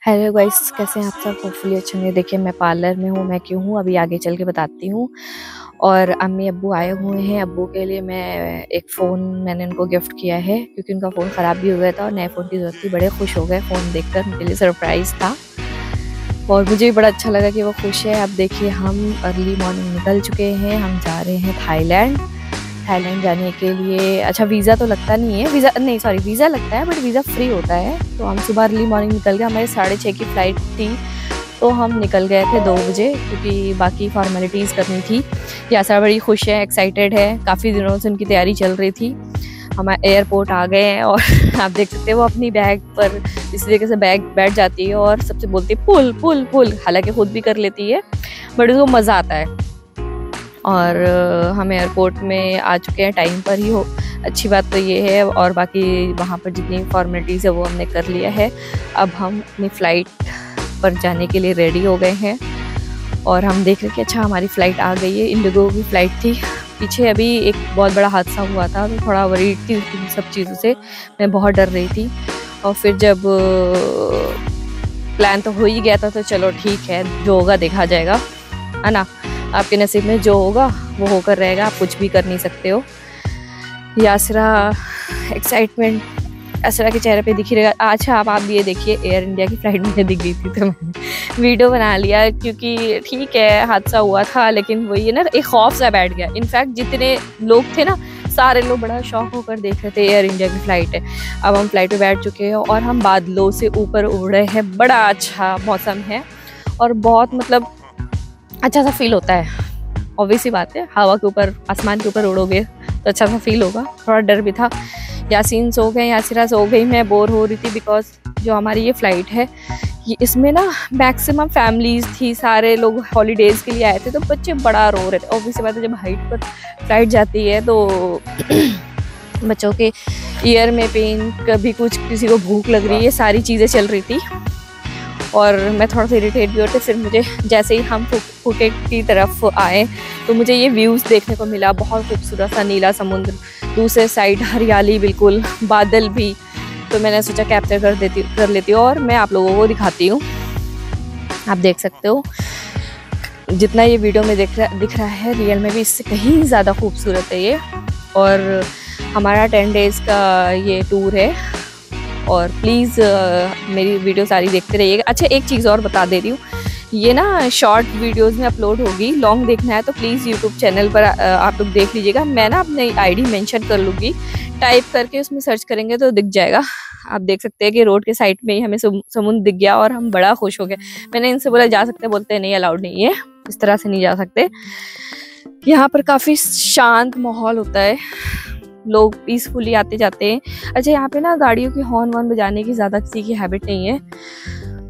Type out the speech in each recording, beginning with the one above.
Hello guys, कैसे हैं आप सब। होपफुली अच्छे होंगे। देखिए, मैं पार्लर में हूँ। मैं क्यों हूँ अभी आगे चल के बताती हूँ। और अम्मी अब्बू आए हुए हैं। अब्बू के लिए मैं एक फ़ोन मैंने उनको गिफ्ट किया है क्योंकि उनका फ़ोन ख़राब भी हो गया था और नए फ़ोन की ज़रूरत थी। बड़े खुश हो गए फ़ोन देखकर, उनके लिए सरप्राइज़ था और मुझे भी बड़ा अच्छा लगा कि वो खुश है। अब देखिए, हम अर्ली मॉर्निंग निकल चुके हैं। हम जा रहे हैं थाईलैंड। थाईलैंड जाने के लिए अच्छा वीज़ा तो लगता नहीं है, वीज़ा लगता है बट वीज़ा फ्री होता है। तो हम सुबह अर्ली मॉर्निंग निकल गए। हमारे 6:30 की फ़्लाइट थी तो हम निकल गए थे 2 बजे क्योंकि बाकी फॉर्मेलिटीज़ करनी थी। यासरा बड़ी खुश है, एक्साइटेड है, काफ़ी दिनों से उनकी तैयारी चल रही थी। हम एयरपोर्ट आ गए हैं और आप देख सकते हैं वो अपनी बैग पर इस तरीके से बैग बैठ जाती है और सबसे बोलती है पुल पुल पुल। हालांकि खुद भी कर लेती है बट उसको मज़ा आता है। और हम एयरपोर्ट में आ चुके हैं टाइम पर ही हो। अच्छी बात तो ये है। और बाकी वहाँ पर जितनी फॉर्मेलिटीज़ है वो हमने कर लिया है। अब हम अपनी फ़्लाइट पर जाने के लिए रेडी हो गए हैं और हम देख रहे हैं कि अच्छा हमारी फ़्लाइट आ गई है। इंडिगो की फ़्लाइट थी। पीछे अभी एक बहुत बड़ा हादसा हुआ था तो थोड़ा वरीड थी उन सब चीज़ों से। मैं बहुत डर रही थी और फिर जब प्लान तो हो ही गया था तो चलो ठीक है, जो होगा देखा जाएगा, है ना। आपके नसीब में जो होगा वो होकर रहेगा, आप कुछ भी कर नहीं सकते हो। यासरा एक्साइटमेंट यासरा के चेहरे पे दिख ही रहेगा। अच्छा, आप ये देखिए, एयर इंडिया की फ़्लाइट मुझे दिख गई थी तो मैंने वीडियो बना लिया क्योंकि ठीक है हादसा हुआ था लेकिन वही है ना, एक खौफ सा बैठ गया। इनफैक्ट जितने लोग थे ना, सारे लोग बड़ा शौक होकर देख रहे थे एयर इंडिया की फ़्लाइट है। अब हम फ्लाइट पे बैठ चुके हैं और हम बादलों से ऊपर उड़ रहे हैं। बड़ा अच्छा मौसम है और बहुत मतलब अच्छा सा फील होता है। ऑब्वियसली बात है, हवा के ऊपर आसमान के ऊपर उड़ोगे तो अच्छा सा फील होगा। थोड़ा डर भी था। यासीन सो गए, यासिरा सो गई, मैं बोर हो रही थी बिकॉज जो हमारी ये फ़्लाइट है इसमें ना मैक्सिमम फैमिलीज़ थी, सारे लोग हॉलीडेज़ के लिए आए थे तो बच्चे बड़ा रो रहे थे। ऑब्वियसली बात है, जब हाइट पर फ्लाइट जाती है तो बच्चों के ईयर में पेन, कभी कुछ, किसी को भूख लग रही है, सारी चीज़ें चल रही थी और मैं थोड़ा सा इरिटेट भी होती। फिर मुझे जैसे ही हम फुकेट की तरफ आए तो मुझे ये व्यूज़ देखने को मिला। बहुत खूबसूरत सा नीला समुद्र, दूसरे साइड हरियाली, बिल्कुल बादल भी। तो मैंने सोचा कैप्चर कर लेती हूँ और मैं आप लोगों को दिखाती हूँ। आप देख सकते हो जितना ये वीडियो में दिख रहा है रियल में भी इससे कहीं ज़्यादा खूबसूरत है ये। और हमारा 10 डेज़ का ये टूर है और प्लीज़ मेरी वीडियो सारी देखते रहिएगा। अच्छा, एक चीज़ और बता दे रही हूँ, ये ना शॉर्ट वीडियोस में अपलोड होगी। लॉन्ग देखना है तो प्लीज़ यूट्यूब चैनल पर आप लोग देख लीजिएगा। मैं ना अपनी आईडी मेंशन कर लूँगी, टाइप करके उसमें सर्च करेंगे तो दिख जाएगा। आप देख सकते हैं कि रोड के साइड में ही हमें समुद्र दिख गया और हम बड़ा खुश हो गए। मैंने इनसे बोला जा सकते हैं, बोलते हैं नहीं, अलाउड नहीं है, इस तरह से नहीं जा सकते। यहाँ पर काफ़ी शांत माहौल होता है, लोग पीसफुली आते जाते हैं। अच्छा, यहाँ पे ना गाड़ियों की हॉर्न वॉर्न बजाने की ज़्यादा किसी की हैबिट नहीं है।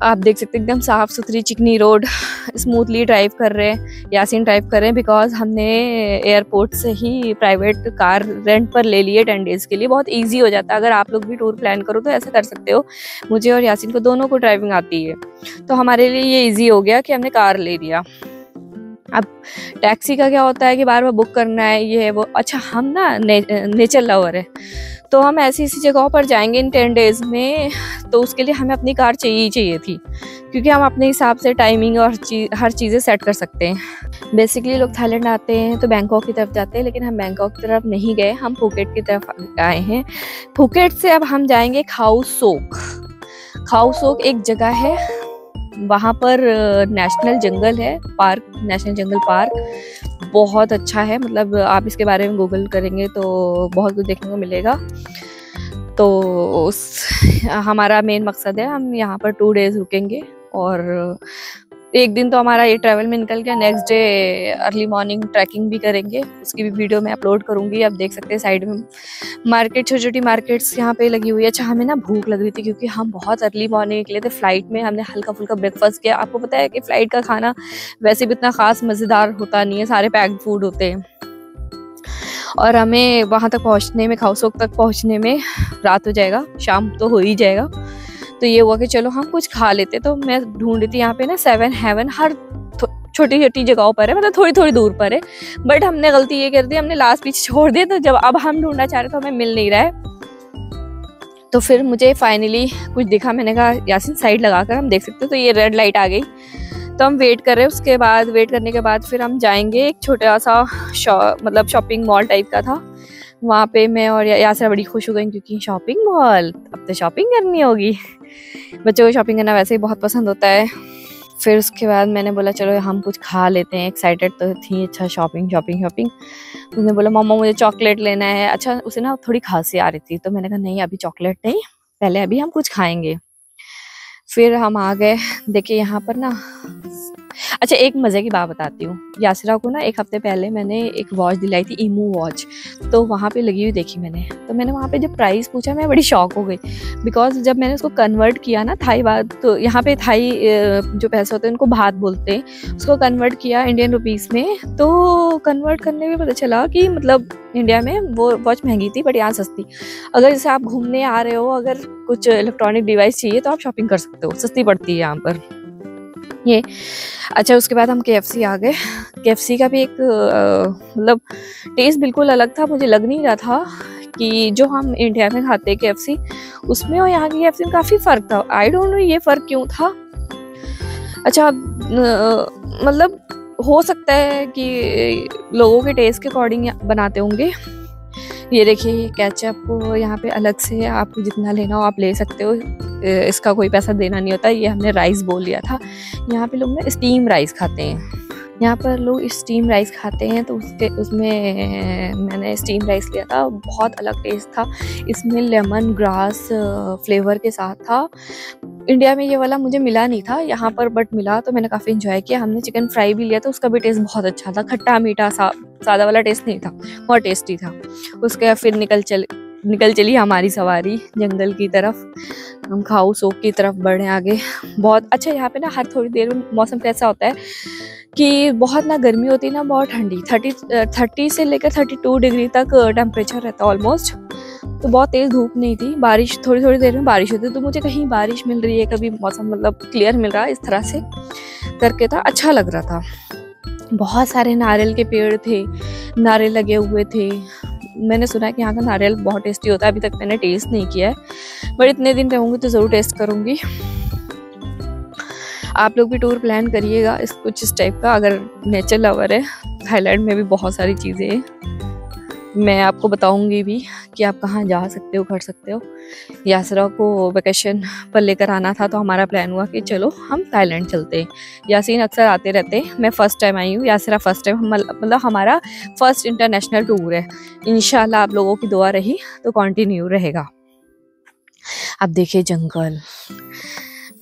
आप देख सकते हैं एकदम साफ़ सुथरी चिकनी रोड, स्मूथली ड्राइव कर रहे हैं। यासीन ड्राइव कर रहे हैं बिकॉज हमने एयरपोर्ट से ही प्राइवेट कार रेंट पर ले ली है 10 डेज़ के लिए। बहुत इजी हो जाता है, अगर आप लोग भी टूर प्लान करो तो ऐसा कर सकते हो। मुझे और यासीन को दोनों को ड्राइविंग आती है तो हमारे लिए ये ईजी हो गया कि हमने कार ले लिया। अब टैक्सी का क्या होता है कि बार बार बुक करना है, ये है वो। अच्छा, हम ना नेचर लवर है तो हम ऐसी जगहों पर जाएंगे इन 10 डेज़ में, तो उसके लिए हमें अपनी कार चाहिए ही चाहिए थी क्योंकि हम अपने हिसाब से टाइमिंग और हर चीज़ें सेट कर सकते हैं। बेसिकली लोग थाईलैंड आते हैं तो बैंकॉक की तरफ जाते हैं, लेकिन हम बैंकॉक की तरफ नहीं गए, हम फुकेट की तरफ आए हैं। फुकेट से अब हम जाएंगे खाऊ सोक। खाऊ सोक एक जगह है, वहाँ पर नेशनल जंगल है, पार्क, नेशनल जंगल पार्क बहुत अच्छा है। मतलब आप इसके बारे में गूगल करेंगे तो बहुत कुछ देखने को मिलेगा। तो हमारा मेन मकसद है, हम यहाँ पर 2 डेज़ रुकेंगे और एक दिन तो हमारा ये ट्रैवल में निकल गया। Next day early morning trekking भी करेंगे, उसकी भी वीडियो मैं अपलोड करूँगी। आप देख सकते हैं साइड में मार्केट, छोटी छोटी मार्केट्स यहाँ पे लगी हुई है। अच्छा, हमें ना भूख लग रही थी क्योंकि हम बहुत अर्ली मॉर्निंग निकले थे। फ्लाइट में हमने हल्का फुल्का ब्रेकफास्ट किया। आपको पता है कि फ़्लाइट का खाना वैसे भी इतना ख़ास मज़ेदार होता नहीं है, सारे पैक्ड फूड होते हैं और हमें वहाँ तक पहुँचने में, खाऊ सोक तक पहुँचने में रात हो जाएगा, शाम तो हो ही जाएगा। तो ये हुआ कि चलो हम कुछ खा लेते। तो मैं ढूंढ रही थी यहाँ पे ना 7 हेवन, हर छोटी छोटी जगहों पर है, मतलब थोड़ी थोड़ी दूर पर है। बट हमने गलती ये कर दी, हमने लास्ट पीछे छोड़ दिया। तो जब अब हम ढूंढना चाह रहे तो हमें मिल नहीं रहा है। तो फिर मुझे फाइनली कुछ दिखा, मैंने कहा यासीन साइड लगा कर हम देख सकते हो। तो ये रेड लाइट आ गई, तो हम वेट कर रहे हैं। उसके बाद वेट करने के बाद फिर हम जाएंगे, एक छोटा सा मतलब शॉपिंग मॉल टाइप का था, वहाँ पे मैं और यासरा बड़ी खुश हो गई क्योंकि शॉपिंग मॉल, अब तो शॉपिंग करनी होगी। बच्चों को शॉपिंग करना वैसे ही बहुत पसंद होता है। फिर उसके बाद मैंने बोला चलो हम कुछ खा लेते हैं, एक्साइटेड तो थी, अच्छा शॉपिंग शॉपिंग शॉपिंग। उसने बोला मम्मा मुझे चॉकलेट लेना है। अच्छा उसे ना थोड़ी खांसी आ रही थी, तो मैंने कहा नहीं अभी चॉकलेट नहीं, पहले अभी हम कुछ खाएंगे। फिर हम आ गए। देखिए यहाँ पर ना, अच्छा एक मज़े की बात बताती हूँ, यासरा को ना एक हफ्ते पहले मैंने एक वॉच दिलाई थी, ईमू वॉच, तो वहाँ पे लगी हुई देखी मैंने। तो मैंने वहाँ पे जब प्राइस पूछा मैं बड़ी शॉक हो गई, बिकॉज जब मैंने उसको कन्वर्ट किया ना थाई बात, तो यहाँ पे थाई जो पैसे होते हैं उनको भात बोलते हैं, उसको कन्वर्ट किया इंडियन रुपीज़ में, तो कन्वर्ट करने में पता चला कि मतलब इंडिया में वो वॉच महंगी थी बट यहाँ सस्ती। अगर जैसे आप घूमने आ रहे हो, अगर कुछ इलेक्ट्रॉनिक डिवाइस चाहिए तो आप शॉपिंग कर सकते हो, सस्ती पड़ती है यहाँ पर ये। अच्छा उसके बाद हम KFC आ गए। KFC का भी एक मतलब टेस्ट बिल्कुल अलग था, मुझे लग नहीं रहा था कि जो हम इंडिया में खाते हैं KFC उसमें और यहाँ की KFC में काफ़ी फ़र्क था। आई डोंट नो ये फ़र्क क्यों था। अच्छा मतलब हो सकता है कि लोगों के टेस्ट के अकॉर्डिंग बनाते होंगे। ये देखिए केचप यहाँ पे अलग से आपको जितना लेना हो आप ले सकते हो, इसका कोई पैसा देना नहीं होता। ये हमने राइस बोल लिया था, यहाँ पे लोग ना स्टीम राइस खाते हैं, यहाँ पर लोग स्टीम राइस खाते हैं, तो उसमें मैंने स्टीम राइस लिया था, बहुत अलग टेस्ट था। इसमें लेमन ग्रास फ्लेवर के साथ था। इंडिया में ये वाला मुझे मिला नहीं था यहाँ पर, बट मिला तो मैंने काफ़ी इन्जॉय किया। हमने चिकन फ्राई भी लिया था, उसका भी टेस्ट बहुत अच्छा था, खट्टा मीठा सादा वाला टेस्ट नहीं था, बहुत टेस्टी था। उसके बाद फिर निकल चली हमारी सवारी जंगल की तरफ, हम खाऊ सोक की तरफ बढ़े आगे। बहुत अच्छा यहाँ पे ना हर थोड़ी देर में मौसम कैसा होता है कि बहुत ना गर्मी होती है ना बहुत ठंडी, 30 से लेकर 32 डिग्री तक टेम्परेचर रहता है ऑलमोस्ट। तो बहुत तेज़ धूप नहीं थी, बारिश थोड़ी थोड़ी देर में बारिश होती है, तो मुझे कहीं बारिश मिल रही है, कभी मौसम मतलब क्लियर मिल रहा है, इस तरह से करके था, अच्छा लग रहा था। बहुत सारे नारियल के पेड़ थे, नारियल लगे हुए थे। मैंने सुना है कि यहाँ का नारियल बहुत टेस्टी होता है, अभी तक मैंने टेस्ट नहीं किया है, बट इतने दिन रहूँगी तो ज़रूर टेस्ट करूँगी। आप लोग भी टूर प्लान करिएगा कुछ इस टाइप का, अगर नेचर लवर है। थाईलैंड में भी बहुत सारी चीज़ें हैं, मैं आपको बताऊंगी भी कि आप कहाँ जा सकते हो, कर सकते हो। यासरा को वेकेशन पर लेकर आना था, तो हमारा प्लान हुआ कि चलो हम थाईलैंड चलते हैं। यासीन अक्सर आते रहते हैं, मैं फ़र्स्ट टाइम आई हूँ, यासरा फ़र्स्ट टाइम, मतलब हमारा फर्स्ट इंटरनेशनल टूर है। इंशाल्लाह आप लोगों की दुआ रही तो कंटिन्यू रहेगा। अब देखिए जंगल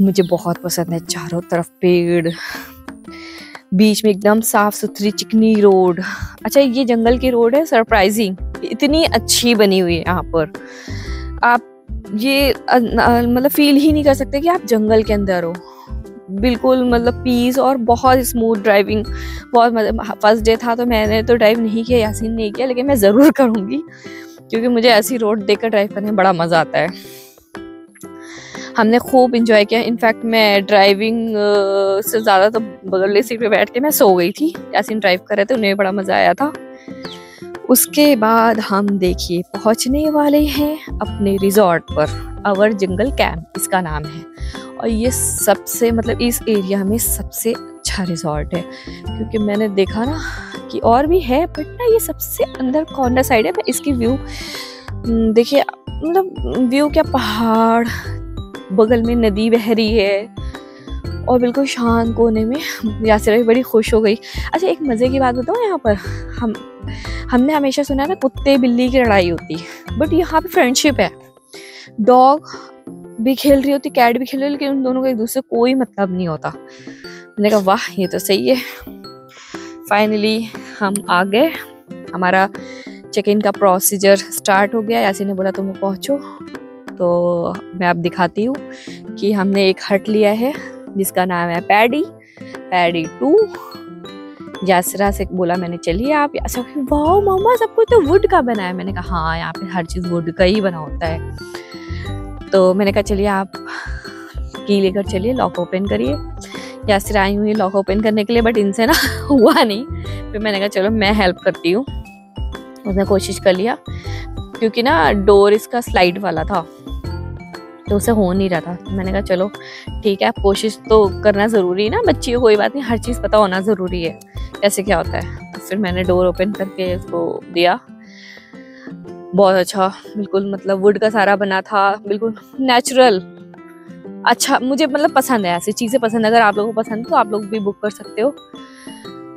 मुझे बहुत पसंद है, चारों तरफ पेड़, बीच में एकदम साफ सुथरी चिकनी रोड। अच्छा ये जंगल की रोड है, सरप्राइजिंग इतनी अच्छी बनी हुई है यहाँ पर, आप ये मतलब फील ही नहीं कर सकते कि आप जंगल के अंदर हो। बिल्कुल मतलब पीस और बहुत स्मूथ ड्राइविंग, बहुत मजा। फर्स्ट डे था तो मैंने तो ड्राइव नहीं किया, यासीन नहीं किया, लेकिन मैं ज़रूर करूँगी क्योंकि मुझे ऐसी रोड देखकर ड्राइव करने में बड़ा मज़ा आता है। हमने खूब इंजॉय किया। इनफैक्ट मैं ड्राइविंग से ज़्यादा तो बगल सीट पे बैठ के मैं सो गई थी, यासीन ड्राइव कर रहे थे, उन्हें बड़ा मज़ा आया था। उसके बाद हम देखिए पहुंचने वाले हैं अपने रिजॉर्ट पर, आवर जंगल कैंप इसका नाम है, और ये सबसे मतलब इस एरिया में सबसे अच्छा रिजॉर्ट है, क्योंकि मैंने देखा ना कि और भी है बट ना ये सबसे अंदर कॉर्नर साइड है। मैं इसकी व्यू देखिए, मतलब व्यू क्या, पहाड़, बगल में नदी बह रही है और बिल्कुल शांत कोने में। यासरा भी बड़ी खुश हो गई। अच्छा एक मज़े की बात बताऊँ, यहाँ पर हमने हमेशा सुना है ना कुत्ते बिल्ली की लड़ाई होती है, बट यहाँ पे फ्रेंडशिप है। डॉग भी खेल रही होती, कैट भी खेल रही, लेकिन उन दोनों का एक दूसरे से कोई मतलब नहीं होता। मैंने कहा वाह ये तो सही है। फाइनली हम आ गए, हमारा चेक इन का प्रोसीजर स्टार्ट हो गया। यासीन ने बोला तुम पहुँचो, तो मैं अब दिखाती हूँ कि हमने एक हट लिया है जिसका नाम है पैडी 2। यासरा से बोला मैंने चलिए आप, वाह मामा सब कुछ तो वुड का बना है। मैंने कहा हाँ यहाँ पे हर चीज़ वुड का ही बना होता है। तो मैंने कहा चलिए आप की लेकर चलिए, लॉक ओपन करिए। यासरा आई हुई लॉक ओपन करने के लिए, बट इनसे ना हुआ नहीं। फिर मैंने कहा चलो मैं हेल्प करती हूँ। उसने कोशिश कर लिया, क्योंकि ना डोर इसका स्लाइड वाला था, तो उसे हो नहीं रहा था। तो मैंने कहा चलो ठीक है, कोशिश तो करना ज़रूरी है ना, बच्ची को कोई बात नहीं, हर चीज़ पता होना ज़रूरी है कैसे क्या होता है। तो फिर मैंने डोर ओपन करके उसको दिया। बहुत अच्छा, बिल्कुल मतलब वुड का सारा बना था, बिल्कुल नेचुरल। अच्छा, मुझे मतलब पसंद है, ऐसी चीज़ें पसंद है। अगर आप लोगों को पसंद तो आप लोग भी बुक कर सकते हो।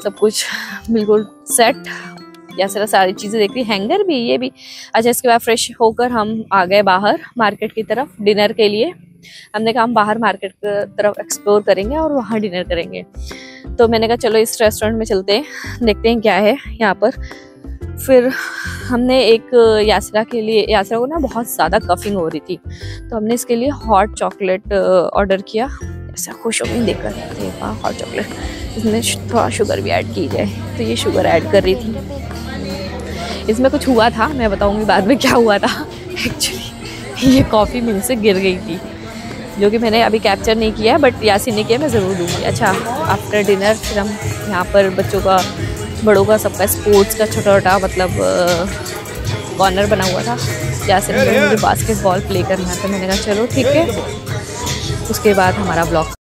सब कुछ बिल्कुल सेट, या सारी चीज़ें देख रही, हैंगर भी, ये भी। अच्छा, इसके बाद फ्रेश होकर हम आ गए बाहर मार्केट की तरफ डिनर के लिए। हमने कहा हम बाहर मार्केट की तरफ एक्सप्लोर करेंगे और वहाँ डिनर करेंगे। तो मैंने कहा चलो इस रेस्टोरेंट में चलते हैं, देखते हैं क्या है यहाँ पर। फिर हमने एक यासरा के लिए, यासरा को ना बहुत ज़्यादा कफिंग हो रही थी, तो हमने इसके लिए हॉट चॉकलेट ऑर्डर किया। ऐसा खुश हो गई देखकर, देखा हॉट चॉकलेट, इसमें थोड़ा शुगर भी ऐड की जाए, तो ये शुगर ऐड कर रही थी। इसमें कुछ हुआ था, मैं बताऊंगी बाद में क्या हुआ था। एक्चुअली ये कॉफ़ी मुझ से गिर गई थी, जो कि मैंने अभी कैप्चर नहीं किया है, बट यासिन ने किया, मैं ज़रूर दूँगी। अच्छा, आफ्टर डिनर फिर हम यहाँ पर बच्चों का, बड़ों का, सबका स्पोर्ट्स का छोटा छोटा मतलब कॉर्नर बना हुआ था। यासिन ने मुझे बास्केटबॉल प्ले करना था, मैंने कहा चलो ठीक है। उसके बाद हमारा ब्लॉग